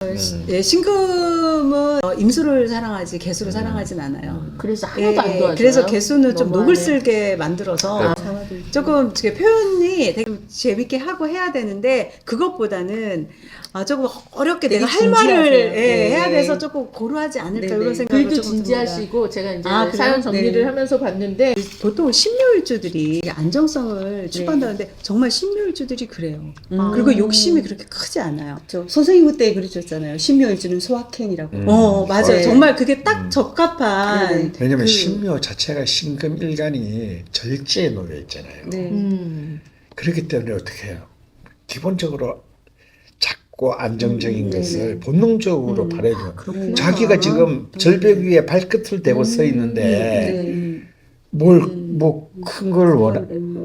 예, 신금은 임수를 사랑하지 개수를 사랑하진 않아요. 그래서 하나도 안 도와줘요. 그래서 개수는 좀 녹을 너무하네. 쓸게 만들어서 조금 이렇게 표현이 되게 재밌게 하고 해야 되는데 그것보다는 조금 어렵게 내가 할 말을 해야 돼서 조금 고루하지 않을까 이런 생각을 글도 조금 진지하시고 제가 이제 그래요? 사연 정리를 네. 하면서 봤는데 보통 신묘일주들이 안정성을 추구한다는데 정말 신묘일주들이 그래요. 그리고 욕심이 그렇게 크지 않아요. 선생님 그때 그러셨잖아요. 신묘일주는 소확행이라고. 맞아요. 네. 정말 그게 딱 적합한 네. 왜냐면 신묘 자체가 신금일간이 절제에 놓여 있잖아요. 네. 그렇기 때문에 어떻게 해요? 기본적으로 작고 안정적인 것을 네. 본능적으로 바라죠. 그렇구나. 자기가 지금 절벽 위에 발끝을 대고 서 있는데 뭘 뭐 큰 걸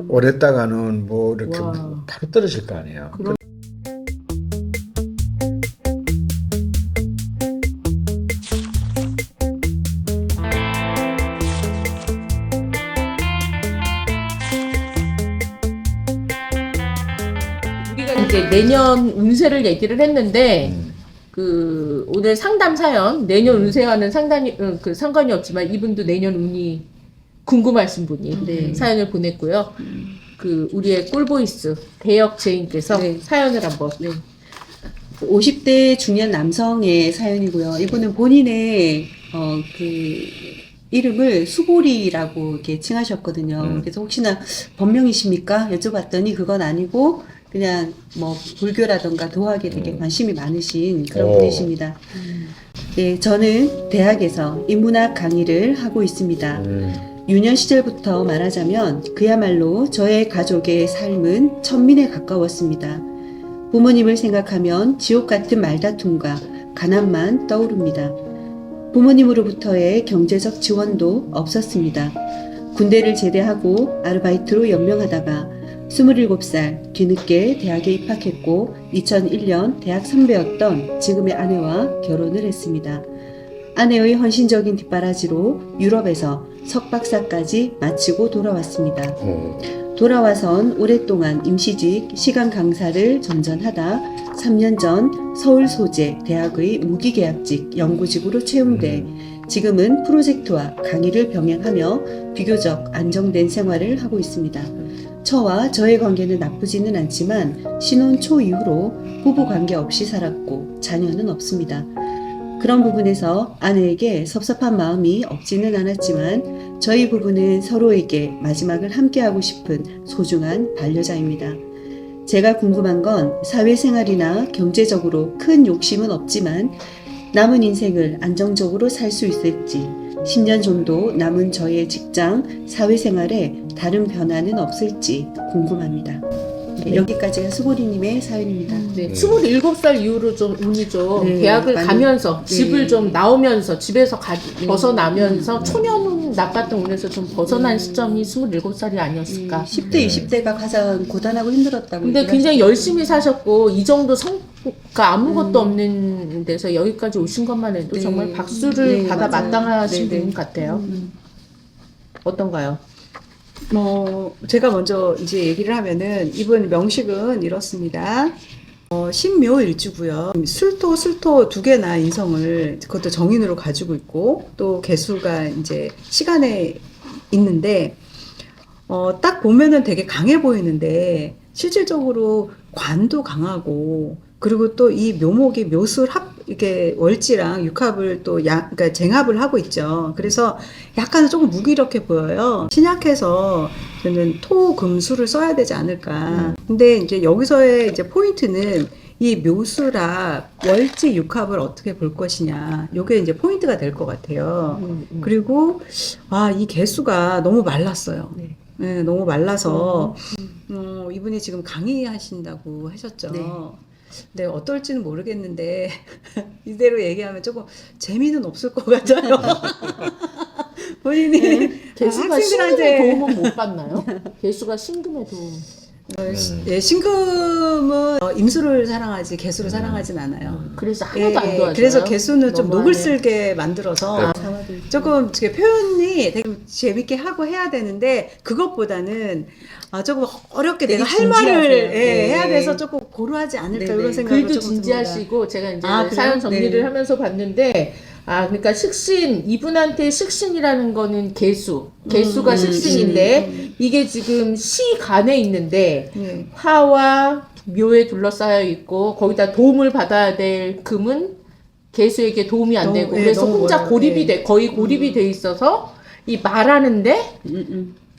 원했다가는 뭐 이렇게 와. 바로 떨어질 거 아니에요. 우리가 이제 내년 운세를 얘기를 했는데 그 오늘 상담 사연 내년 운세와는 상관이 없지만 이분도 내년 운이 궁금하신 분이 사연을 보냈고요. 그 우리의 꿀보이스 대역 제인께서 사연을 한번 50대 중년 남성의 사연이고요. 이분은 본인의 그 이름을 수보리라고 이렇게 칭하셨거든요. 그래서 혹시나 본명이십니까? 여쭤봤더니 그건 아니고 그냥 뭐 불교라던가 도학에 되게 관심이 많으신 그런 분이십니다. 네, 저는 대학에서 인문학 강의를 하고 있습니다. 유년 시절부터 말하자면 그야말로 저의 가족의 삶은 천민에 가까웠습니다. 부모님을 생각하면 지옥 같은 말다툼과 가난만 떠오릅니다. 부모님으로부터의 경제적 지원도 없었습니다. 군대를 제대하고 아르바이트로 연명하다가 27살 뒤늦게 대학에 입학했고 2001년 대학 선배였던 지금의 아내와 결혼을 했습니다. 아내의 헌신적인 뒷바라지로 유럽에서 석박사까지 마치고 돌아왔습니다. 돌아와선 오랫동안 임시직 시간 강사를 전전하다 3년 전 서울 소재 대학의 무기계약직 연구직으로 채용돼 지금은 프로젝트와 강의를 병행하며 비교적 안정된 생활을 하고 있습니다. 저와 저의 관계는 나쁘지는 않지만 신혼 초 이후로 부부 관계 없이 살았고 자녀는 없습니다. 그런 부분에서 아내에게 섭섭한 마음이 없지는 않았지만 저희 부부는 서로에게 마지막을 함께하고 싶은 소중한 반려자입니다. 제가 궁금한 건 사회생활이나 경제적으로 큰 욕심은 없지만 남은 인생을 안정적으로 살 수 있을지 10년 정도 남은 저의 직장, 사회생활에 다른 변화는 없을지 궁금합니다. 네, 여기까지가 수보리님의 사연입니다. 27살 이후로 좀 운이 좀 대학을 많이, 가면서 집을 좀 나오면서 집에서 벗어나면서 초년 나빴던 운에서 좀 벗어난 시점이 27살이 아니었을까. 10대, 20대가 가장 고단하고 힘들었다고. 근데 굉장히 열심히 사셨고 이 정도 성과가 아무것도 없는 데서 여기까지 오신 것만 해도 정말 박수를 받아 맞아요. 마땅하신 분 같아요. 어떤가요? 제가 먼저 이제 얘기를 하면은 이분 명식은 이렇습니다. 신묘일주고요. 술토 두 개나 인성을 그것도 정인으로 가지고 있고 또 개수가 이제 시간에 있는데 딱 보면은 되게 강해 보이는데 실질적으로 관도 강하고 그리고 또 이 묘목이 이게 월지랑 육합을 또 그러니까 쟁합을 하고 있죠. 그래서 약간 조금 무기력해 보여요. 신약해서 저는 토, 금, 수를 써야 되지 않을까. 근데 이제 여기서의 이제 포인트는 이 묘수라 월지 육합을 어떻게 볼 것이냐. 요게 이제 포인트가 될 것 같아요. 그리고 이 개수가 너무 말랐어요. 네, 너무 말라서 이분이 지금 강의하신다고 하셨죠. 네, 어떨지는 모르겠는데 이대로 얘기하면 조금 재미는 없을 것 같아요. 본인이 개수가 신금의 도움은 못 받나요? 개수가 신금의 도움. 예, 신금은 임수를 사랑하지 개수를 사랑하진 않아요. 그래서 예, 하나도 안 예, 도와줘요. 그래서 개수는 좀 너무하네. 녹을 쓸게 만들어서 조금 이렇게 표현이 되게 재밌게 하고 해야 되는데 그것보다는 조금 어렵게 되게 내가 할 말을 진지하세요. 예, 네. 해야 돼서 조금 고루하지 않을까 네, 이런 네. 생각을 글도 조금 듭니다. 진지하시고 제가 이제 아, 그래요? 사연 정리를 네. 하면서 봤는데 그러니까 식신 이분한테 식신이라는 거는 개수가 식신인데 이게 지금 시간에 있는데 예. 화와 묘에 둘러싸여 있고 거기다 도움을 받아야 될 금은 개수에게 도움이 안 너무, 되고 예, 그래서 너무 혼자 멀어요. 고립이 예. 돼 거의 고립이 돼 있어서 이 말하는데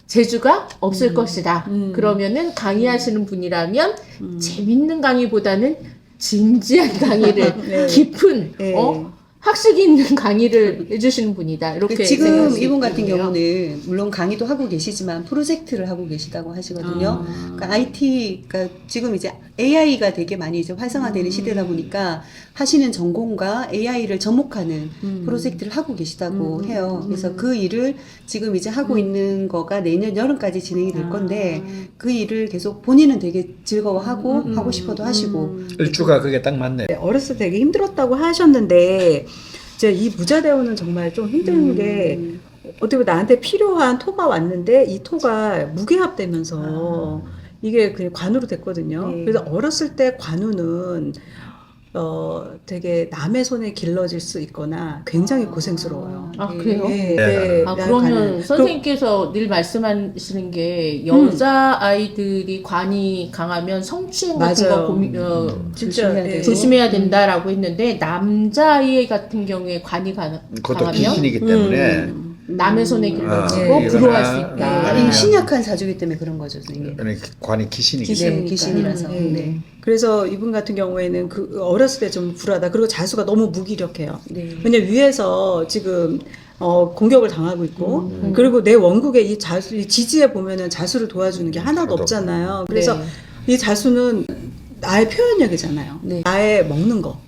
재주가 없을 것이다. 그러면은 강의하시는 분이라면 재밌는 강의보다는 진지한 강의를 네. 깊은 네. 학식이 있는 강의를 해주시는 분이다. 이렇게 지금 생각할 수 이분 같은 있겠네요. 경우는 물론 강의도 하고 계시지만 프로젝트를 하고 계시다고 하시거든요. 그러니까 IT, 그러니까 지금 이제 AI가 되게 많이 이제 활성화되는 시대다 보니까 하시는 전공과 AI를 접목하는 프로젝트를 하고 계시다고 해요. 그래서 그 일을 지금 이제 하고 있는 거가 내년 여름까지 진행이 될 건데 그 일을 계속 본인은 되게 즐거워하고 하고 싶어도 하시고 일주가 그게 딱 맞네. 어렸을 때 되게 힘들었다고 하셨는데 이제 이 무자대원은 정말 좀 힘든 게 어떻게 보면 나한테 필요한 토가 왔는데 이 토가 무게합되면서 이게 그냥 관우로 됐거든요. 네. 그래서 어렸을 때 관우는 되게 남의 손에 길러질 수 있거나 굉장히 고생스러워요. 아, 그래요? 네, 네. 그러면 관우. 선생님께서 늘 말씀하시는 게 여자 아이들이 관이 강하면 성추행 같은 맞아요. 거 진짜 조심해야 예. 돼요. 조심해야 된다라고 했는데 남자아이 같은 경우에 관이 그것도 강하면 귀신이기 때문에 남의 손에 길러지고 예. 부러워할 수 이거나, 있다. 아니 신약한 사주기 때문에 그런 거죠, 선생님. 관이 귀신이기 귀신. 때문에. 네, 귀신이라서. 네. 네. 그래서 이분 같은 경우에는 그 어렸을 때 좀 불하다. 그리고 자수가 너무 무기력해요. 네. 왜냐면 위에서 지금 공격을 당하고 있고 그리고 내 원국에 이 자수 이 지지에 보면은 자수를 도와주는 게 하나도 하나도 없잖아요. 그래서 네. 이 자수는 나의 표현력이잖아요. 네. 나의 먹는 거.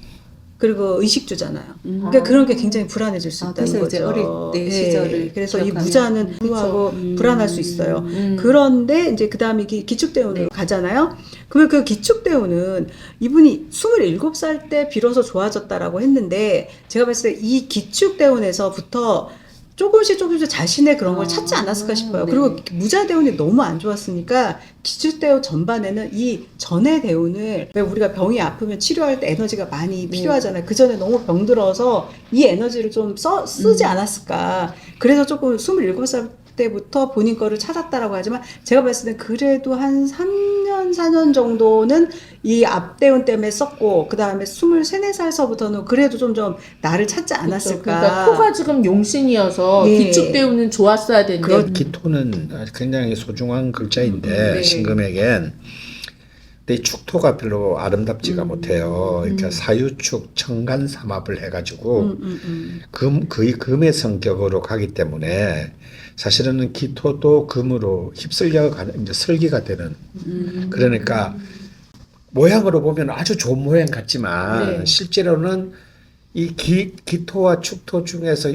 그리고 의식주잖아요. 그러니까 그런 게 굉장히 불안해질 수 있다는 그래서 거죠. 이제 어릴 때 시절을 그래서 이 기억하면. 무자는 불구하고 불안할 수 있어요. 그런데 이제 그 다음에 기축대운으로 가잖아요. 그러면 그 기축대운은 이분이 27살 때 비로소 좋아졌다라고 했는데 제가 봤을 때 이 기축대운에서부터 조금씩 자신의 그런 걸 찾지 않았을까 싶어요. 네. 그리고 무자대운이 너무 안 좋았으니까 기축대운 전반에는 이 전의 대운을 왜 우리가 병이 아프면 치료할 때 에너지가 많이 필요하잖아요. 그 전에 너무 병들어서 이 에너지를 좀 쓰지 않았을까. 그래서 조금 27살 때부터 본인 거를 찾았다라고 하지만 제가 봤을 때 그래도 한 3년, 4년 정도는 이 앞대운 때문에 썼고 그 다음에 23, 4살서부터는 그래도 좀 나를 찾지 않았을까. 그러니까 토가 지금 용신이어서 예. 기축대운은 좋았어야 되는데 기토는 굉장히 소중한 글자인데 네. 신금에겐 근데 이 축토가 별로 아름답지가 못해요. 그러니까 사유축, 청간, 삼합을 해가지고 거의 금의 성격으로 가기 때문에 사실은 기토도 금으로 휩쓸려 가는 이제 설기가 되는 그러니까 모양으로 보면 아주 좋은 모양 같지만 네. 실제로는 이 기토와 축토 중에서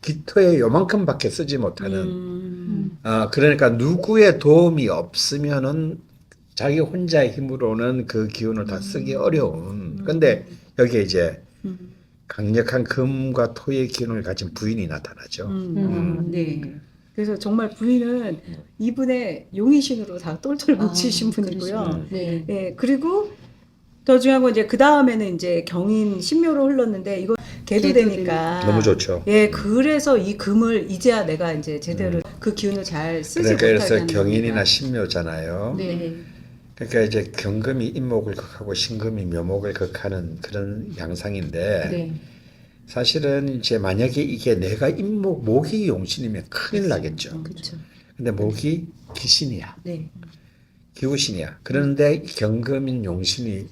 기토에 요만큼밖에 쓰지 못하는 그러니까 누구의 도움이 없으면은 자기 혼자의 힘으로는 그 기운을 다 쓰기 어려운. 근데 여기에 이제 강력한 금과 토의 기운을 가진 부인이 나타나죠. 네. 그래서 정말 부인은 이분의 용의신으로 다 똘똘 뭉치신 분이고요. 네. 예, 그리고 더 중요한 건 이제 그 다음에는 이제 경인 신묘로 흘렀는데 이거 개도되니까 너무 좋죠. 예, 그래서 이 금을 이제야 내가 이제 제대로 그 기운을 잘 쓰지 그러니까 못하게 그래서 하는 경인이나 겁니다. 신묘잖아요. 네. 그러니까 이제 경금이 인목을 극하고 신금이 묘목을 극하는 그런 양상인데 네. 사실은 이제 만약에 이게 내가 목이 용신이면 큰일 나겠죠. 그렇죠. 근데 목이 기신이야. 네. 기우신이야. 그런데 경금인 용신이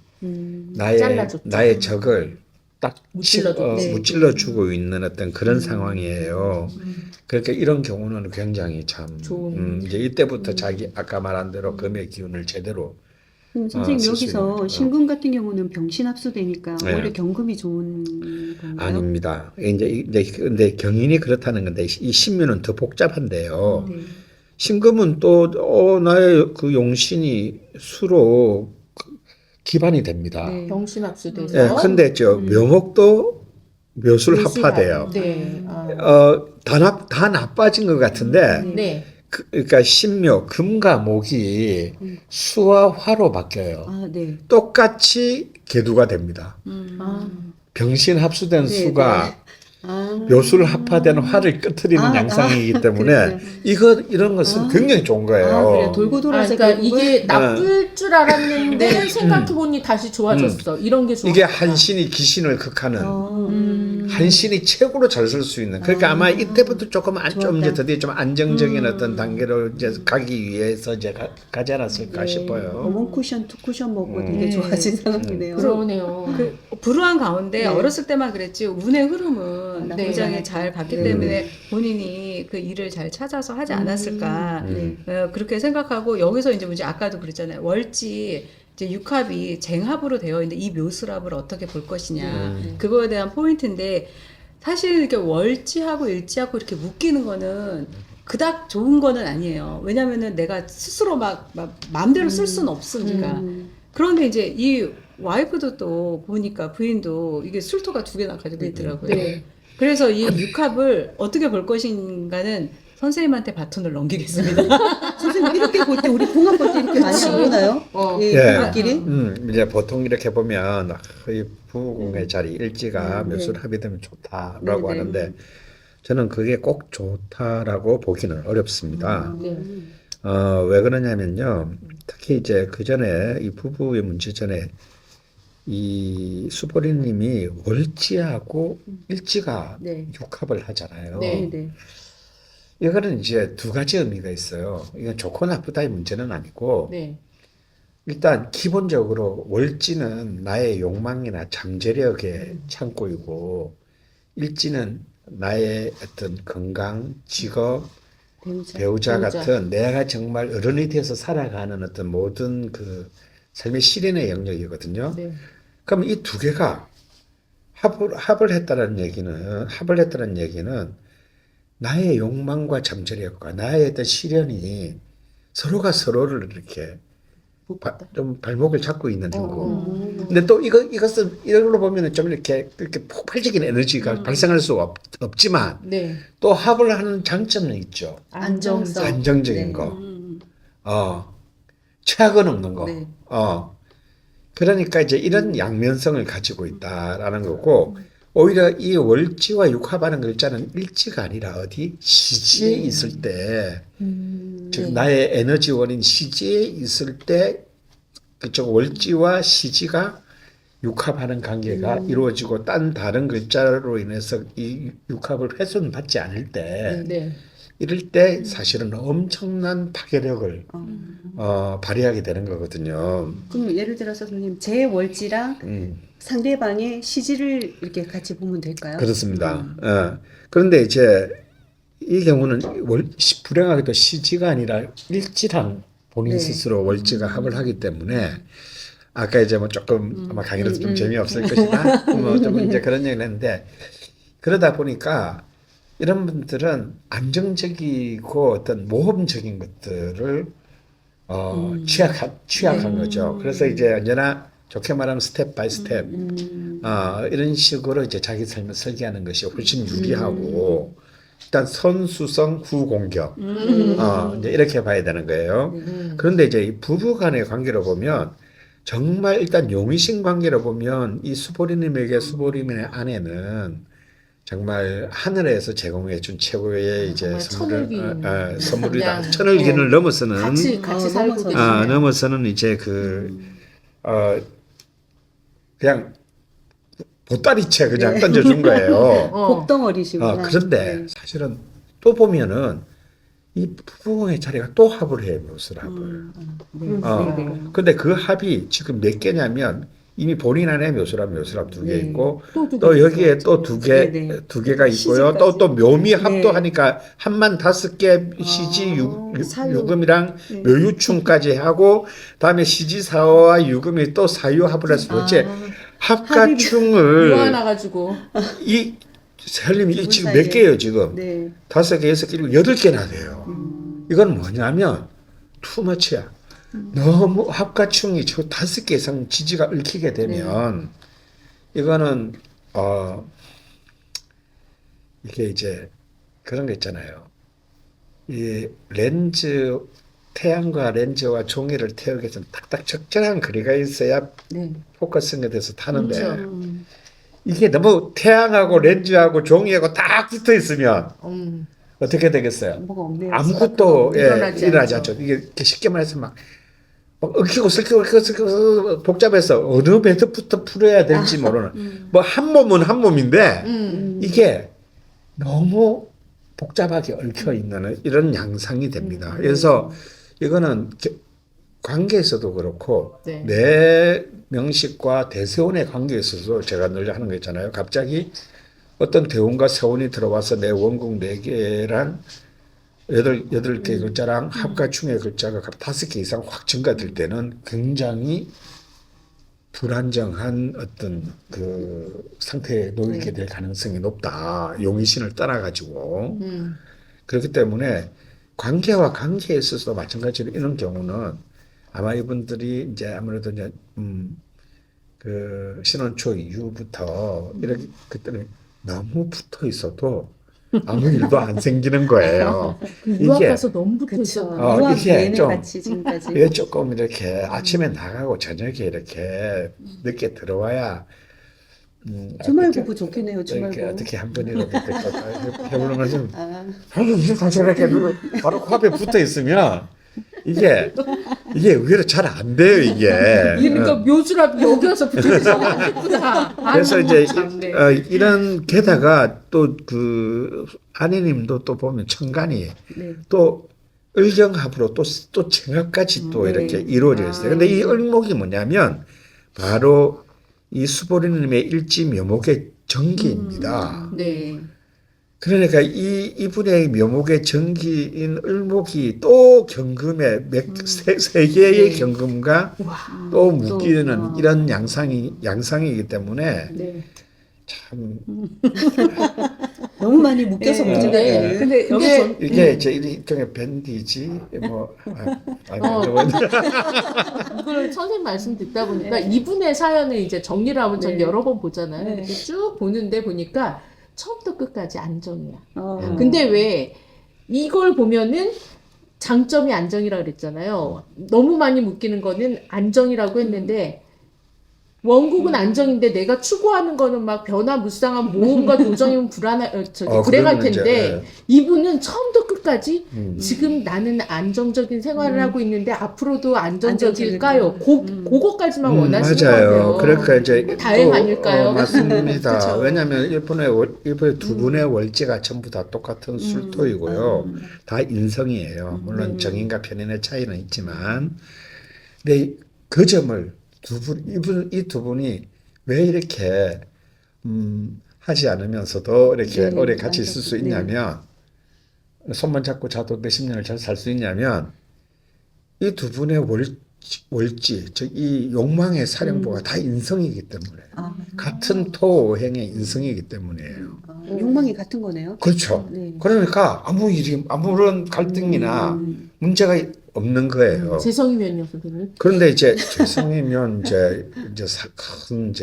잘라줬죠. 나의 적을 딱 무찔러줬죠. 네. 무찔러주고 있는 어떤 그런 상황이에요. 그러니까 이런 경우는 굉장히 참 좋은. 이제 이때부터 자기 아까 말한 대로 금의 기운을 제대로 선생님 쓸수 여기서 있는, 신금 같은 경우는 병신 합수되니까 네. 오히려 경금이 좋은 건가요? 아닙니다. 이제 근데 경인이 그렇다는 건데 이 신묘는 더 복잡한데요. 네. 신금은 또 나의 그 용신이 수로 기반이 됩니다. 네. 병신합수돼서. 예, 근데 묘목도 묘술 묘술하고. 합화돼요. 네. 다 나빠진 것 같은데, 네. 그러니까 신묘, 금과 목이 수와 화로 바뀌어요. 아, 네. 똑같이 계두가 됩니다. 아. 병신 합수된 네, 수가 아. 묘술 합화된 화를 끄트리는 양상이기 때문에 이런 것은 굉장히 좋은 거예요. 그래. 돌고 돌아서 그러니까 결국은 이게 나쁠 줄 알았는데 생각해보니 다시 좋아졌어. 이런 게 좋아. 이게 한신이 기신을 극하는 한신이 최고로 잘 쓸 수 있는. 그러니까 아마 이때부터 조금 좀 이제 드디어 좀 안정적인 어떤 단계로 이제 가기 위해서 이제 가지 않았을까 싶어요. 원 쿠션, 투 쿠션 먹고 되게 좋아진 상황이네요. 그러네요. 그 불우한 가운데 네. 어렸을 때만 그랬지 운의 흐름은 네. 굉장히 네. 잘 봤기 네. 때문에 본인이 그 일을 잘 찾아서 하지 않았을까 네. 그렇게 생각하고 여기서 이제 문제 아까도 그랬잖아요. 월지 이제 육합이 쟁합으로 되어 있는데 이 묘술합을 어떻게 볼 것이냐 그거에 대한 포인트인데 사실 이렇게 월지하고 일지하고 이렇게 묶이는 거는 그닥 좋은 거는 아니에요. 왜냐면은 내가 스스로 막 마음대로 쓸 수는 없으니까. 그런데 이제 이 와이프도 또 보니까 부인도 이게 술토가 2개나 가지고 있더라고요. 네. 그래서 이 육합을 어떻게 볼 것인가는 선생님한테 바톤을 넘기겠습니다. 선생님 이렇게 볼 때 우리 궁합 볼 때 이렇게 많이 보나요? 예, 예. 궁합끼리? 이제 보통 이렇게 보면 이 부궁의 자리 일지가 묘술합이 되면 좋다라고 네, 네. 하는데 저는 그게 꼭 좋다라고 보기는 어렵습니다. 네. 왜 그러냐면요. 특히 이제 그 전에 이 부부의 문제 전에 이 수보리님이 월지하고 일지가 네. 육합을 하잖아요. 네. 네. 이거는 이제 2가지 의미가 있어요. 이건 좋고 나쁘다의 문제는 아니고 네. 일단 기본적으로 월지는 나의 욕망이나 잠재력의 창고이고 일지는 나의 어떤 건강, 직업, 배우자 같은 내가 정말 어른이 돼서 살아가는 어떤 모든 그 삶의 실현의 영역이거든요. 네. 그럼 이 2개가 합을 했다는 얘기는 나의 욕망과 잠재력과 나의 어떤 실현이 서로가 서로를 이렇게 좀 발목을 잡고 있는 거고. 근데 또 이것은 이걸로 보면은 좀 이렇게 폭발적인 에너지가 발생할 수 없지만 네. 또 합을 하는 장점은 있죠. 안정성. 안정적인 네. 거. 최악은 없는 거. 네. 그러니까 이제 이런 양면성을 가지고 있다라는 거고, 오히려 이 월지와 육합하는 글자는 일지가 아니라 어디? 시지에 있을 때, 즉, 나의 에너지원인 시지에 있을 때, 그쪽 월지와 시지가 육합하는 관계가 이루어지고, 다른 글자로 인해서 이 육합을 훼손받지 않을 때, 네. 이럴 때 사실은 엄청난 파괴력을 발휘하게 되는 거거든요. 그럼 예를 들어서 선생님 제 월지랑 상대방의 시지를 이렇게 같이 보면 될까요? 그렇습니다. 그런데 이제 이 경우는 불행하게도 시지가 아니라 일지랑 본인 네. 스스로 월지가 합을 하기 때문에 아까 이제 뭐 조금 아마 강의라서 좀 재미없을 것이다. 뭐 좀 이제 그런 얘기를 했는데 그러다 보니까 이런 분들은 안정적이고 어떤 모험적인 것들을 취약한 거죠. 그래서 이제 언제나 좋게 말하면 스텝 바이 스텝 이런 식으로 이제 자기 삶을 설계하는 것이 훨씬 유리하고 일단 선수성 후공격 이제 이렇게 봐야 되는 거예요. 그런데 이제 이 부부간의 관계로 보면 정말 일단 용의신 관계로 보면 이 수보리님에게 수보리님의 아내는 정말 하늘에서 제공해 준 최고의 이제 선물이다. 그냥, 천을기를 넘어서는 같이 살고 계시네요. 넘어서는 이제 그냥 보따리채 그냥 던져준 거예요. 복덩어리시구나. 그런데 사실은 또 보면은 이 부부의 자리가 또 합을 해요, 묘술합을. 근데 그 합이 지금 몇 개냐면 이미 본인 안에 묘술합 2개 있고 또 여기에 또 2개가 있고요. 또 묘미합도 하니까 합만 5개 시지 유금이랑 묘유충까지 하고 다음에 시지 사화와 유금이 또 사유합을 해서 도대체 합과 충을 모아놔가지고 이 설님이 지금 몇 개예요 지금? 네. 5개, 6개, 8개나 돼요. 이건 뭐냐면 투머치야. 너무 합가충이 저 5개 이상 지지가 얽히게 되면 이거는 이게 이제 그런 거 있잖아요. 이 렌즈 태양과 렌즈와 종이를 태우기 위해서는 딱딱 적절한 거리가 있어야 네. 포커싱에 대해서 타는데 그렇죠. 이게 너무 태양하고 렌즈하고 종이하고 딱 붙어 있으면 어떻게 되겠어요? 뭐가 없네요. 아무것도 일어나지 일어나지 않죠. 않죠. 이게 이렇게 쉽게 말해서 막 얽히고 슬키고 복잡해서 어느 매듭부터 풀어야 될지 모르는 뭐 한 몸은 한 몸인데 이게 너무 복잡하게 얽혀 있는 이런 양상이 됩니다. 그래서 이거는 관계에서도 그렇고 네. 내 명식과 대세운의 관계에 있어서 제가 늘 하는 거 있잖아요. 갑자기 어떤 대운과 세운이 들어와서 내 원국 4개랑 8개 글자랑 합가충의 글자가 5개 이상 확 증가될 때는 굉장히 불안정한 어떤 그 상태에 놓이게 될 가능성이 높다. 용의신을 떠나가지고. 그렇기 때문에 관계와 관계에 있어서도 마찬가지로 이런 경우는 아마 이분들이 이제 아무래도 이제 그 신혼 초 이후부터 이렇게 그때는 너무 붙어 있어도 아무 일도 안 생기는 거예요. 유학 이게 가서 너무 붙어 그렇죠. 있어. 유학 이게 내내 좀 같이 지금까지. 이게 조금 이렇게 아침에 나가고 저녁에 이렇게 늦게 들어와야 주말 어떻게- 부부 좋겠네요. 주말 이렇게 부부. 어떻게 한 번이라도 해보는 것은 아, 다시 이렇게 바로 코앞에 붙어 있으면 이게 의외로 잘 안 돼요 이게. 그러니까 묘주랍 여기 와서 붙어 있으면 안 됐구나. 그래서 아이고, 이제 참네. 이런 게다가 또 그 아내님도 또 보면 천간이 네. 또 을경합으로 또 정합까지 또 네. 이렇게 이루어져 있어요. 근데 이 을목이 뭐냐면 바로 이 수보리님의 일지 묘목의 전기입니다. 네. 그러니까 이분의 묘목의 전기인 을목이 또 경금에 세 개의 경금과 또 묶이는 이런 양상이기 때문에 네. 참 너무 많이 묶여서 네. 문제가 네. 되는. 근데 근데 여기 전- 이게 이제 일종의 밴디지 뭐 이걸 선생님 말씀 듣다 보니까 이분의 사연을 이제 정리를 하면 전 네. 여러 번 보잖아요. 네. 근데 쭉 보는데 보니까 처음부터 끝까지 안정이야. 근데 근데 왜 이걸 보면은 장점이 안정이라 그랬잖아요. 너무 많이 묶이는 거는 안정이라고 했는데 원국은 안정인데 내가 추구하는 거는 막 변화무쌍한 모험과 도전이면 불행할 그러면 이제, 텐데 이분은 처음부터 끝까지 음. 지금 나는 안정적인 생활을 하고 있는데 앞으로도 안정적일까요? 그거까지만 원하시는 맞아요. 거예요. 그러니까 이제 다행 또, 아닐까요? 맞습니다. 그쵸. 왜냐하면 이번에 두 분의 월지가 전부 다 똑같은 술토이고요. 다 인성이에요. 물론 정인과 편인의 차이는 있지만, 근데 그 점을 이 두 분이 왜 이렇게 하지 않으면서도 이렇게 네, 오래 같이 있을 수 네. 있냐면 손만 잡고 자도 몇십 년을 잘 살 수 있냐면 이 두 분의 월지, 즉 이 욕망의 사령부가 다 인성이기 때문에 아, 같은 토행의 인성이기 때문이에요. 욕망이 같은 거네요. 그렇죠. 네. 그러니까 아무런 갈등이나 문제가 없는 거예요. 재성이면요, 선생님? 그런데 이제 재성이면 큰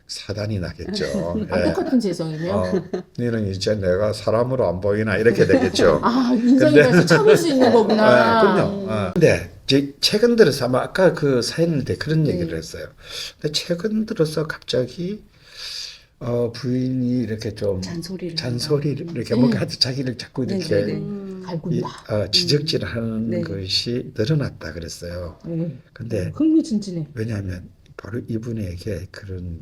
사단이 나겠죠. 아, 예. 똑같은 재성이면? 너는 이제 내가 사람으로 안 보이나 이렇게 되겠죠. 아, 인성이라서 참을 수 있는 거구나. 그럼요. 근데 이제 최근 들어서 아까 그 사연일 때 그런 얘기를 했어요. 근데 최근 들어서 갑자기 부인이 이렇게 좀 잔소리를 이렇게 뭔가 하여튼 자기를 자꾸 이렇게 갈군다. 지적질하는 네. 것이 늘어났다 그랬어요. 근데 흥미진진해. 왜냐하면 바로 이분에게 그런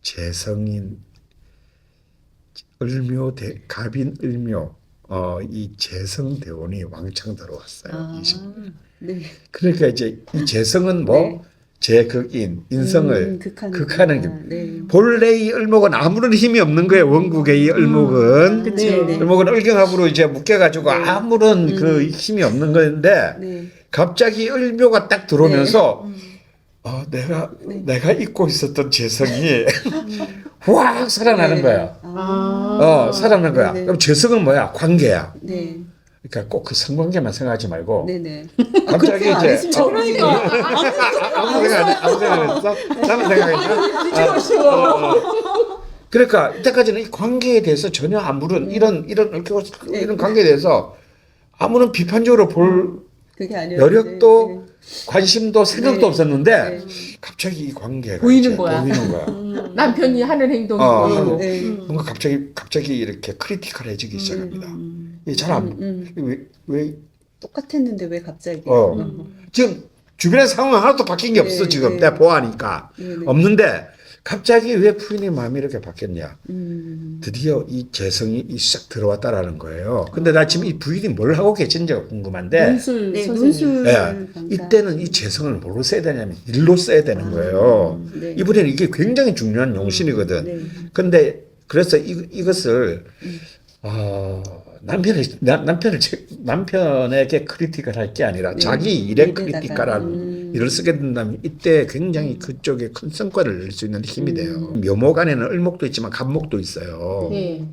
재성인 갑인 을묘 이 재성 대운이 왕창 들어왔어요. 네. 그러니까 이제 이 재성은 네. 제극인 인성을 극하는 게 네. 본래 이 을목은 아무런 힘이 없는 거예요. 원국의 이 을목은 네, 네. 을목은 을경합으로 이제 묶여가지고 아무런 그 힘이 없는 건데 네. 갑자기 을묘가 딱 들어오면서 내가 잊고 있었던 재성이 확 살아나는 거야. 살아나는 거야. 네, 네. 그럼 재성은 뭐야? 관계야. 네. 그러니까 꼭 그 성관계만 생각하지 말고 네네. 갑자기 안 이제 했으면 아무 생각 안 했어? 나만 생각했나? 그러니까 이때까지는 이 관계에 대해서 전혀 아무런 이런 관계에 대해서 아무런 비판적으로 볼 그게 아니었는데. 여력도 관심도 생각도 네. 없었는데 네. 갑자기 이 관계가 보이는 이제 거야. 보이는 거야. 남편이 하는 행동이 어, 보이고. 네. 뭔가 갑자기 이렇게 크리티컬해지기 시작합니다. 이게 잘안 왜 똑같았는데 왜 갑자기? 지금 주변의 상황 하나도 바뀐 게 없어 네, 지금 네. 내가 보아하니까 네, 네. 없는데 갑자기 왜 부인의 마음이 이렇게 바뀌었냐? 음. 드디어 이 재성이 싹 들어왔다라는 거예요. 근데 나 지금 이 부인이 뭘 하고 계신지가 궁금한데 논술 네, 선생님. 논술 예, 강사. 이때는 이 재성을 뭘로 써야 되냐면 일로 써야 되는 거예요. 네. 이번에는 이게 굉장히 중요한 용신이거든. 네. 근데 그래서 이것을 남편에게 크리틱을 할 게 아니라 자기 일에 일에다가. 크리틱하라는 일을 쓰게 된다면 이때 굉장히 그쪽에 큰 성과를 낼 수 있는 힘이 돼요. 묘목 안에는 을목도 있지만 갑목도 있어요. 네.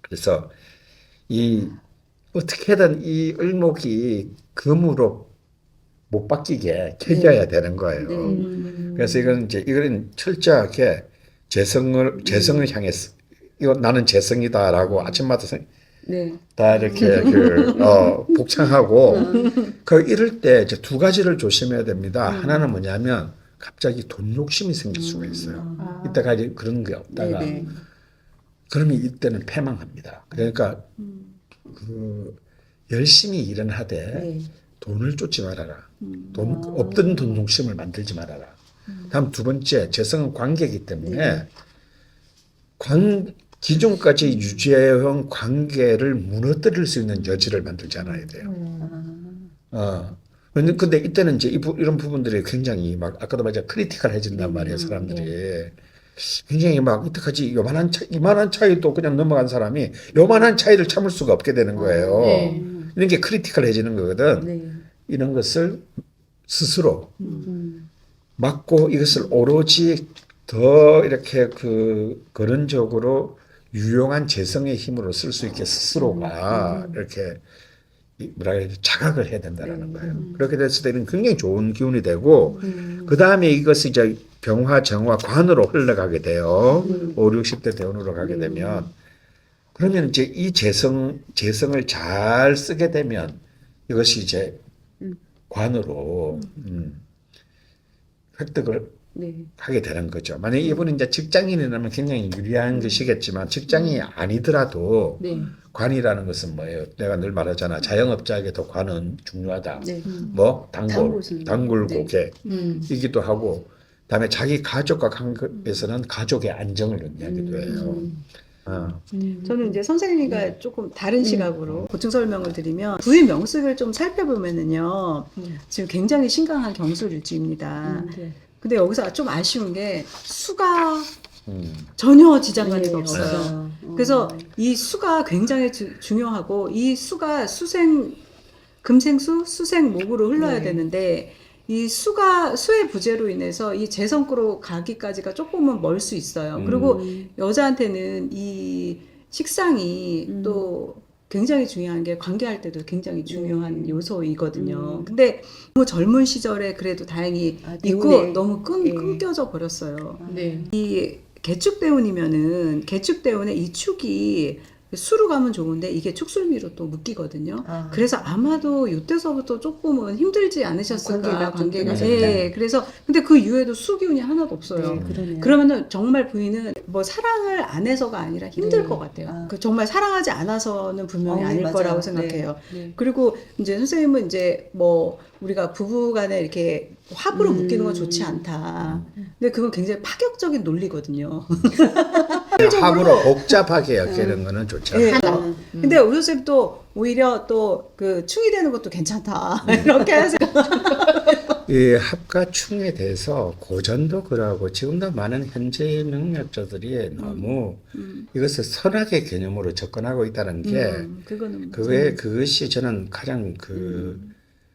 그래서 이 어떻게든 이 을목이 금으로 못 바뀌게 캐겨야 되는 거예요. 그래서 이건 철저하게 재성을 향해서 이거 나는 재성이다라고 아침마다 네. 다 이렇게 복창하고 이럴 때 이제 두 가지를 조심해야 됩니다. 하나는 뭐냐면 갑자기 돈 욕심이 생길 수가 있어요. 이때까지 그런 게 없다가 네, 네. 그러면 이때는 패망합니다. 그러니까 열심히 일은 하되 네. 돈을 쫓지 말아라. 없던 돈 욕심을 만들지 말아라. 다음 두 번째, 재성은 관계이기 때문에 기존까지 유지해온 관계를 무너뜨릴 수 있는 여지를 만들지 않아야 돼요. 근데 이때는 이제 이런 부분들이 굉장히 막 아까도 말했지만 크리티컬해진단 말이에요, 사람들이. 굉장히 막 이때까지 이만한 차이도 그냥 넘어간 사람이 요만한 차이를 참을 수가 없게 되는 거예요. 네. 이런 게 크리티컬해지는 거거든. 네. 이런 것을 스스로 막고 이것을 오로지 더 이렇게 거론적으로 유용한 재성의 힘으로 쓸 수 있게 스스로가 이렇게 뭐라 해야 되지? 자각을 해야 된다는 거예요. 그렇게 됐을 때는 굉장히 좋은 기운이 되고 그 다음에 이것이 이제 병화, 정화, 관으로 흘러가게 돼요. 5, 60대 대운으로 가게 되면 그러면 이제 이 재성을 잘 쓰게 되면 이것이 이제 관으로 획득을 네. 하게 되는 거죠. 만약 이분이 이제 직장인이라면 굉장히 유리한 것이겠지만 직장이 아니더라도 네. 관이라는 것은 뭐예요? 내가 늘 말하잖아. 자영업자에게도 관은 중요하다. 네. 뭐 단골. 단골 네. 고객이기도 하고, 그다음에 자기 가족과 관계에서는 가족의 안정을 의미하기도 해요. 저는 이제 선생님과 조금 다른 시각으로 보충 설명을 드리면 부의 명식을 좀 살펴보면은요 지금 굉장히 신강한 경술일주입니다. 네. 근데 여기서 좀 아쉬운 게 수가 전혀 지장간이 네, 없어요. 없어요. 그래서 이 수가 굉장히 중요하고 이 수가 금생수, 수생목으로 흘러야 네. 되는데 이 수의 부재로 인해서 이 재성으로 가기까지가 조금은 멀 수 있어요. 그리고 여자한테는 이 식상이 또 굉장히 중요한 게 관계할 때도 굉장히 중요한 요소이거든요. 근데 너무 젊은 시절에 그래도 다행히 있고 대운에. 너무 예. 끊겨져 버렸어요. 네. 이 개축대운이면은 개축대운에 이 축이 수로 가면 좋은데 이게 축술미로 또 묶이거든요. 그래서 아마도 이때서부터 조금은 힘들지 않으셨을까 관계가 네. 그래서 근데 그 이후에도 수기운이 하나도 없어요. 네, 그러네요. 그러면은 정말 부인은 뭐 사랑을 안 해서가 아니라 힘들 네. 것 같아요. 정말 사랑하지 않아서는 분명히 아닐 맞아요. 거라고 네. 생각해요. 네. 그리고 이제 선생님은 이제 뭐 우리가 부부간에 이렇게 합으로 묶이는 건 좋지 않다. 근데 그건 굉장히 파격적인 논리거든요. 합으로 복잡하게 엮이는 거는 좋지 네. 않다. 근데 우리 선생님 또 오히려 또 그 충이 되는 것도 괜찮다. 이렇게 해서 이 합과 충에 대해서 고전도 그러고 지금도 많은 현재 명략자들이 너무 이것을 선악의 개념으로 접근하고 있다는 게 그거는 그것이 저는 가장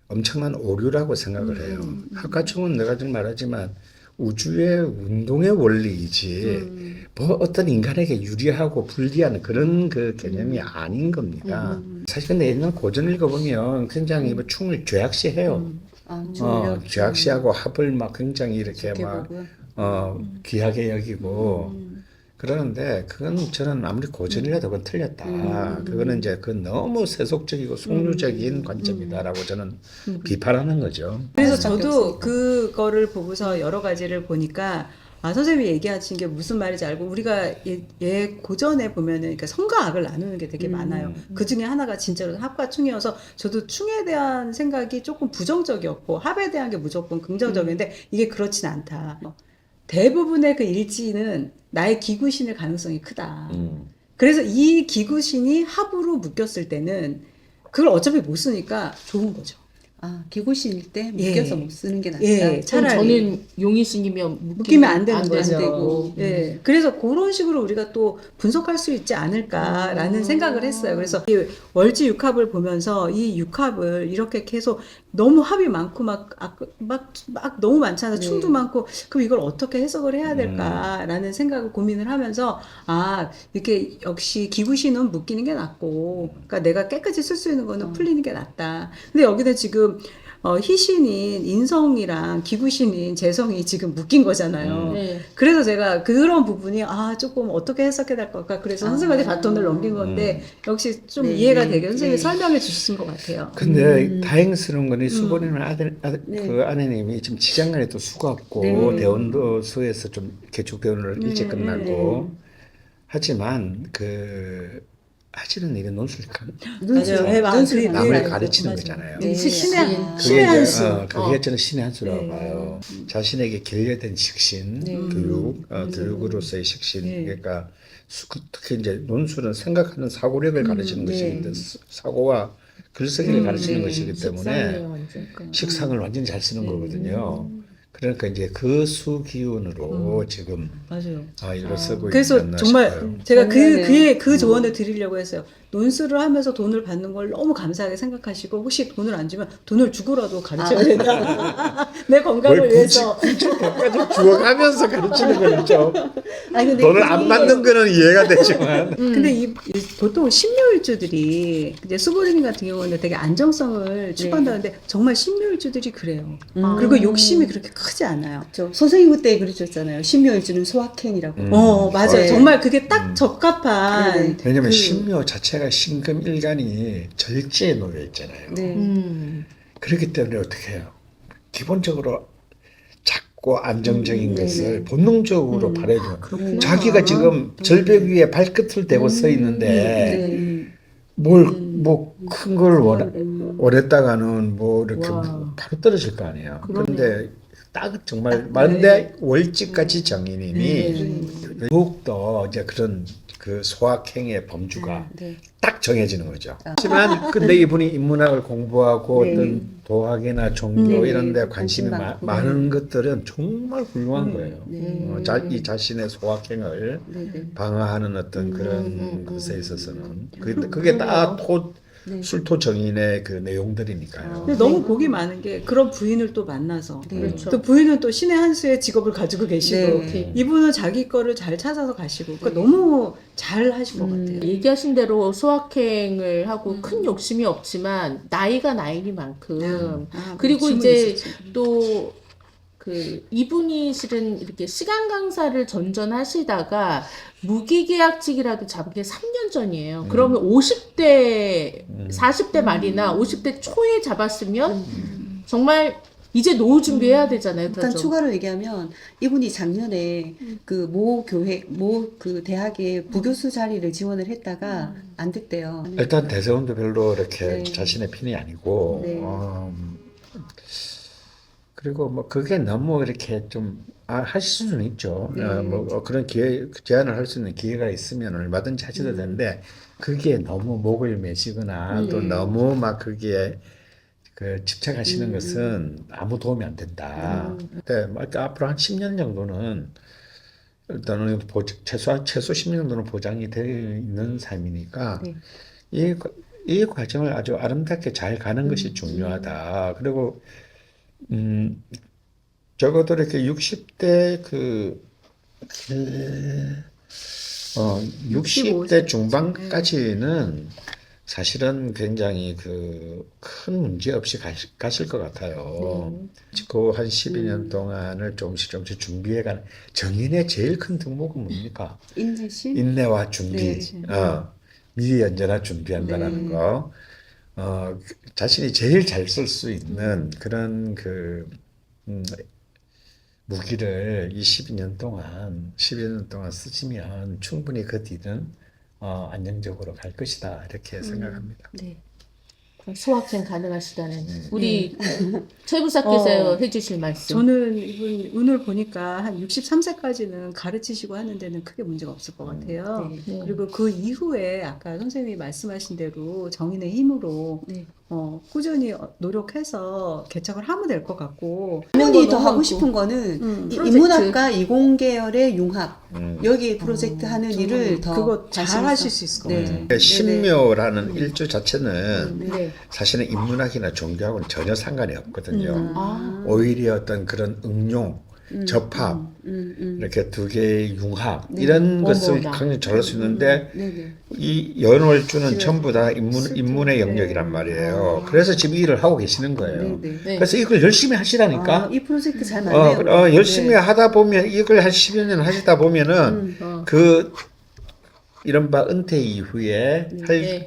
엄청난 오류라고 생각을 해요. 합과 충은 내가 좀 말하지만 우주의 운동의 원리이지 뭐 어떤 인간에게 유리하고 불리한 그런 그 개념이 아닌 겁니다. 사실 근데 옛날 고전 읽어보면 굉장히 뭐 춤을 죄악시해요. 아, 중력. 죄악시하고 합을 막 굉장히 이렇게 좋게 막 보고요. 귀하게 여기고 그러는데 그건 저는 아무리 고전이라도 그건 틀렸다. 그거는 이제 그 너무 세속적이고 속류적인 관점이다라고 저는 비판하는 거죠. 그래서 수밖에 저도 없으니까. 그거를 보고서 여러 가지를 보니까 아 선생님이 얘기하신 게 무슨 말인지 알고 우리가 예 고전에 보면은 그러니까 성과 악을 나누는 게 되게 많아요. 그 중에 하나가 진짜로 합과 충이어서 저도 충에 대한 생각이 조금 부정적이었고 합에 대한 게 무조건 긍정적인데 이게 그렇진 않다. 대부분의 그 일지는 나의 기구신일 가능성이 크다. 그래서 이 기구신이 합으로 묶였을 때는 그걸 어차피 못 쓰니까 좋은 거죠. 아, 기구신일 때 예. 묶여서 못 쓰는 게 낫다. 예, 차라리. 저는 용의신이면 묶이면 안 되는 거죠. 되고. 예. 그래서 그런 식으로 우리가 또 분석할 수 있지 않을까라는 생각을 했어요. 그래서 이 월지 육합을 보면서 이 육합을 이렇게 계속 너무 합이 많고 막 너무 많잖아. 네. 충도 많고 그럼 이걸 어떻게 해석을 해야 될까라는 생각을 고민을 하면서 아, 이렇게 역시 기구신은 묶이는 게 낫고 그러니까 내가 깨끗이 쓸 수 있는 거는 풀리는 게 낫다. 근데 여기는 지금 희신인 인성이랑 기구신인 재성이 지금 묶인 거잖아요. 네. 그래서 제가 그런 부분이 아 조금 어떻게 해석해야 될 걸까 그래서 선생님한테 바톤을 넘긴 건데 역시 좀 네, 이해가 네, 되게 선생님이 네. 설명해 주신 것 같아요. 근데 다행스러운 건 이 수고리는 네. 그 아내님이 지금 직장간에 또 수가 없고 네. 대원도소에서 좀 개축대원을 일찍 끝나고 하지만 그 하시는 일이 논술감 맞아요. 네, 논술 맞아요. 남을 네, 가르치는 맞아요. 거잖아요. 네. 신의 아. 신의 한 수. 그게 저는 신의 한 수라고 네. 봐요. 자신에게 길려된 식신, 교육, 교육으로서의 식신. 네. 그러니까 특히 이제 논술은 생각하는 사고력을 가르치는 것이기 사고와 글쓰기를 가르치는 것이기 때문에 식상이에요, 완전. 식상을 완전히 잘 쓰는 거거든요. 그러니까 이제 그 수 기운으로 지금 맞아요. 일을 쓰고 그래서 있지 않나 정말 싶어요. 제가 정말요. 그 조언을 드리려고 했어요. 논술을 하면서 돈을 받는 걸 너무 감사하게 생각하시고 혹시 돈을 안 주면 돈을 주고라도 가르쳐야 된다. 내 건강을 위해서. 끝까지 주워가면서 가르치는 거죠. 아니, 근데 돈을 안 받는 거는 이해가 되지만 근데 보통 신묘일주들이 이제 수보리님 같은 경우는 되게 안정성을 추구한다는데 정말 신묘일주들이 그래요. 그리고 욕심이 그렇게 크지 않아요. 저 선생님 그때 그러셨잖아요. 신묘일주는 소확행이라고. 맞아요. 네. 정말 그게 딱 적합한. 왜냐면 그- 신묘 자체가 신금일간이 절제에 놓여 있잖아요. 네. 그렇기 때문에 어떻게 해요? 기본적으로 작고 안정적인 네, 것을 네. 본능적으로 바라죠. 자기가 지금 절벽 위에 발끝을 대고 서 있는데 네. 뭐 큰 걸 원했다가는 뭐 이렇게 와. 바로 떨어질 거 아니에요. 그러네요. 그런데 딱 정말 많은데 월지까지 정인이니 네. 더욱더 이제 그런 그 소확행의 범주가 네. 딱 정해지는 거죠. 하지만 근데 이분이 인문학을 공부하고 네. 어떤 도학이나 종교 네. 이런 데 관심 관심이 많고. 많은 것들은 정말 훌륭한 거예요. 네. 이 자신의 소확행을 네. 방어하는 어떤 그런 것에 있어서는 그게 다 술토 정인의 그 내용들이니까요. 근데 너무 복이 많은 게 그런 부인을 또 만나서 그렇죠. 또 부인은 또 신의 한 수의 직업을 가지고 계시고 네. 이분은 자기 거를 잘 찾아서 가시고 그러니까 너무 잘 하신 것 같아요. 얘기하신 대로 소확행을 하고 큰 욕심이 없지만 나이가 나이니만큼 그리고 뭐 이제 질문이 또 그 이분이 실은 이렇게 시간 강사를 전전하시다가 무기계약직이라도 잡은 게 3년 전이에요. 그러면 50대, 40대 말이나 50대 초에 잡았으면 정말 이제 노후 준비해야 되잖아요. 일단 그렇죠? 추가로 얘기하면 이분이 작년에 그 모 교회 모 그 대학에 부교수 자리를 지원을 했다가 안 됐대요. 일단 대세운도 별로 이렇게 네. 자신의 편이 아니고 네. 그리고 뭐 그게 너무 이렇게 좀 하실 수는 있죠. 네. 뭐 그런 제안을 할 수 있는 기회가 있으면 얼마든지 하셔도 되는데 그게 너무 목을 매시거나 또 너무 막 거기에 그 집착하시는 것은 아무 도움이 안 된다. 근데 막 앞으로 한 10년 정도는 일단은 최소 10년 정도는 보장이 되어 있는 삶이니까 네. 이 과정을 아주 아름답게 잘 가는 것이 중요하다. 그리고 적어도 이렇게 60대 60대 중반까지는 사실은 굉장히 큰 문제 없이 가실 것 같아요. 그 한 12년 동안을 조금씩 준비해가는 정인의 제일 큰 덕목은 뭡니까? 인내심. 인내와 준비. 네. 미리 언제나 준비한다라는 거. 자신이 제일 잘 쓸 수 있는 그런 무기를 이 12년 동안 쓰시면 충분히 그 뒤는 안정적으로 갈 것이다 이렇게 생각합니다. 네. 소확행 가능하시다는 우리 최부사께서 해주실 말씀. 저는 이분 운을 보니까 한 63세까지는 가르치시고 하는 데는 크게 문제가 없을 것 같아요. 네. 그리고 그 이후에 아까 선생님이 말씀하신 대로 정인의 힘으로 네. 꾸준히 노력해서 개척을 하면 될 것 같고 이분이 더 너무 하고 많고. 싶은 거는 이 프로젝트. 인문학과 이공계열의 융합 여기 프로젝트 하는 저는 일을 더 그거 잘 자신 하실 있어. 수 있을 것 네. 같아요. 그러니까 신묘라는 일조 자체는 네. 사실은 인문학이나 종교하고는 전혀 상관이 없거든요. 아. 오히려 어떤 그런 응용, 접합, 이렇게 두 개의 융합 이런 것을 어머나. 굉장히 잘할 수 있는데 네네. 이 연월주는 전부 다 인문의 영역이란 말이에요. 그래서 지금 이 일을 하고 계시는 거예요. 네네. 네. 그래서 이걸 열심히 하시라니까. 이 프로젝트 잘 맞네요. 열심히 네. 하다 보면 이걸 한 10여 년 하시다 보면은 이른바 은퇴 이후에 할 네.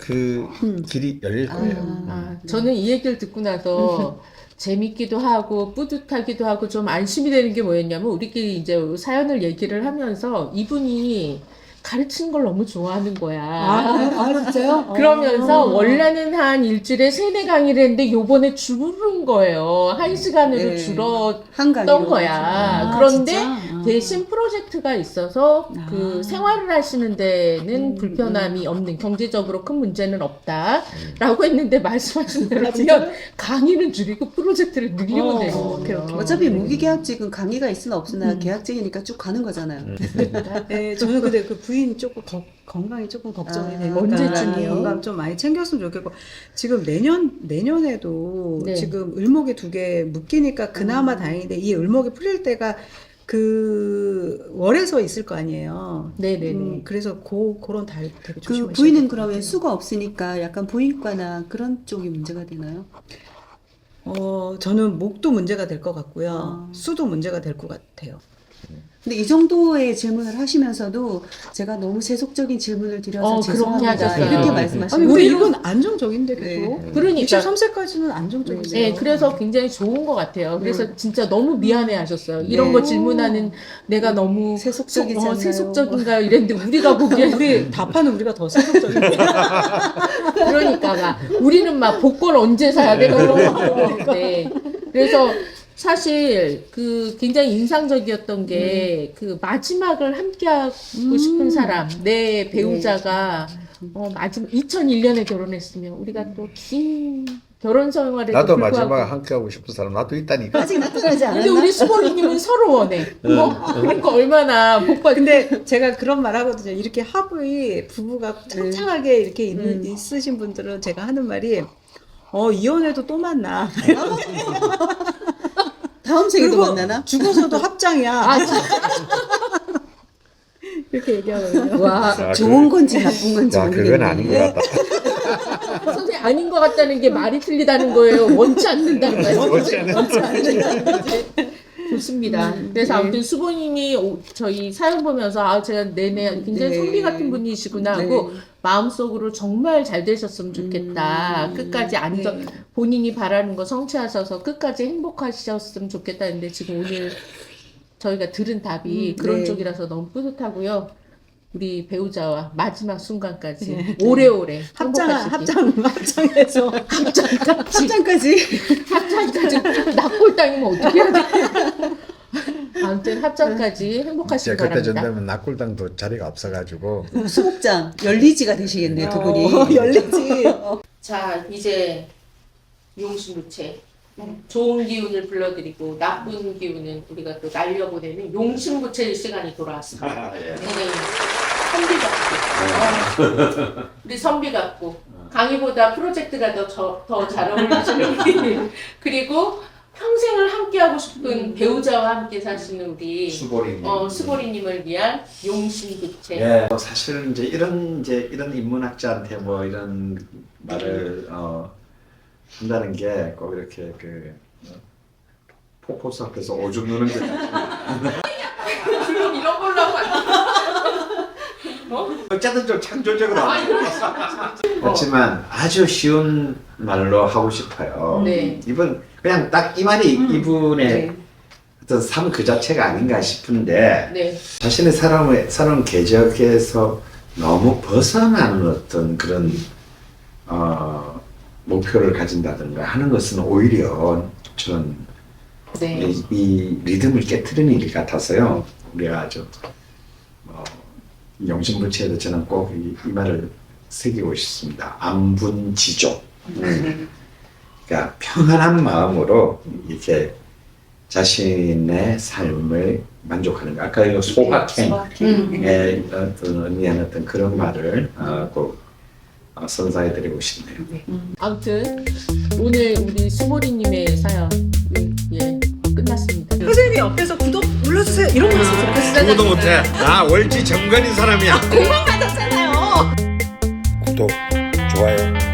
길이 열릴 거예요. 저는 이 얘기를 듣고 나서 재밌기도 하고 뿌듯하기도 하고 좀 안심이 되는 게 뭐였냐면 우리끼리 이제 사연을 얘기를 하면서 이분이 가르치는 걸 너무 좋아하는 거야. 진짜요? 그러면서 원래는 한 일주일에 3-4 강의를 했는데 요번에 줄은 거예요. 1시간으로 네. 줄었던 한강으로. 거야. 그런데 대신 프로젝트가 있어서 그 생활을 하시는 데는 불편함이 없는, 경제적으로 큰 문제는 없다라고 했는데 말씀하신 대로 보면 강의는 줄이고 프로젝트를 늘리면 되는 거예요. 어차피 무기계약직은 강의가 있으나 없으나 계약직이니까 쭉 가는 거잖아요. 네, 저는 근데 그 부인 조금 건강이 조금 걱정이 되니까 언제쯤이요? 건강 좀 많이 챙겼으면 좋겠고 지금 내년에도 네. 지금 을목이 2개 묶이니까 그나마 다행인데 이 을목이 풀릴 때가 그 월에서 있을 거 아니에요. 네네네. 그래서 그런 달 되게 그 조심하셔야 부인은 될 것 그러면 같아요. 수가 없으니까 약간 부인과나 그런 쪽이 문제가 되나요? 저는 목도 문제가 될 것 같고요. 수도 문제가 될 것 같아요. 근데 이 정도의 질문을 하시면서도 제가 너무 세속적인 질문을 드려서 그렇게 죄송합니다. 하셨어요. 이렇게 아니 말씀하시는 근데 거예요. 이건 안정적인데 계속. 그러니까 63세까지는 안정적이세요. 네, 그래서 굉장히 좋은 것 같아요. 그래서 진짜 너무 미안해 하셨어요. 이런 네. 거 질문하는 내가 너무 세속적이잖아요. 세속적인가요? 이랬는데 우리가 보기엔 우리 답하는 우리가 더 세속적인데. 그러니까 막 우리는 막 복권 언제 사야 돼? 그런 거 그러는데 그래서 사실 그 굉장히 인상적이었던 게 그 마지막을 함께하고 싶은 사람, 내 배우자가 마지막 2001년에 결혼했으면 우리가 또 긴 결혼 생활에도 나도 불구하고 마지막에 함께 하고 싶은 사람 나도 있다니까. 아직 나타나지 근데 않았나? 우리 수보리님은 서로 원해. 그러니까 얼마나 복받. 근데 제가 그런 말 하거든요. 이렇게 합의 부부가 짱짱하게 이렇게 있으신 분들은 제가 하는 말이 이혼해도 또 만나. 다음 생에도 그리고 만나나? 죽어서도 합장이야. 이렇게 얘기하거든요. 와, 좋은 건지 나쁜 건지 야, 모르겠네. 그건 아닌 것 같다. 선생님 아닌 것 같다는 게 말이 틀리다는 거예요. 원치 않는다는 거예요. 원치 않는. 좋습니다. 그래서 아무튼 수보님이 저희 사연 보면서 제가 내내 굉장히 네. 선비 같은 분이시구나 하고 마음속으로 정말 잘 되셨으면 좋겠다. 끝까지 안전 본인이 바라는 거 성취하셔서 끝까지 행복하셨으면 좋겠다 했는데 지금 오늘 저희가 들은 답이 그런 네. 쪽이라서 너무 뿌듯하고요. 우리 배우자와 마지막 순간까지 오래오래 행복하시길. 합장해서 합장까지 합장까지 낙골 땅이면 어떻게 해야 돼? 아무튼 합장까지 행복하시길 그때 바랍니다. 전되면 낙골당도 자리가 없어가지고 수목장 열리지가 되시겠네요, 두 분이. 열리지. 자, 이제 용신부채. 좋은 기운을 불러드리고 나쁜 기운은 우리가 또 날려보내는 용신부채 시간이 돌아왔습니다. 굉장히 선비 같고 우리 선비 같고 강의보다 프로젝트가 더 잘 어울리시는 우리 그리고 평생을 함께하고 싶은 배우자와 함께 사시는 우리 수보리님. 수보리님을 위한 용신급체. 예, 사실은 이제 이런 인문학자한테 뭐 이런 말을 한다는 게 꼭 이렇게 폭포수 앞에서 오줌 누는 게 지금 이런 걸로 하면 어쨌든 좀 창조적으로 그렇지만 아주 쉬운 말로 하고 싶어요. 네. 이분 그냥 딱 이 말이 이분의 네. 어떤 삶 그 자체가 아닌가 싶은데 네. 자신의 사람 궤적에서 너무 벗어나는 어떤 그런 목표를 가진다든가 하는 것은 오히려 저는 네. 이 리듬을 깨트리는 일 같아서요. 우리가 아주 영신불치에도 저는 꼭 이 말을 새기고 싶습니다. 안분지족. 그러니까 평안한 마음으로 이렇게 자신의 삶을 만족하는 거. 아까 이거 소확행의 어떤 의미한 어떤 그런 말을 꼭 선사해드리고 싶네요. 아무튼 오늘 우리 수보리님의 사연 끝났습니다. 선생님이 옆에서 구독 눌러주세요 이런 거 했으면 좋겠어요. 누구도 못해. 나 월지 정건인 사람이야. 공방 맞았잖아요. 구독, 좋아요.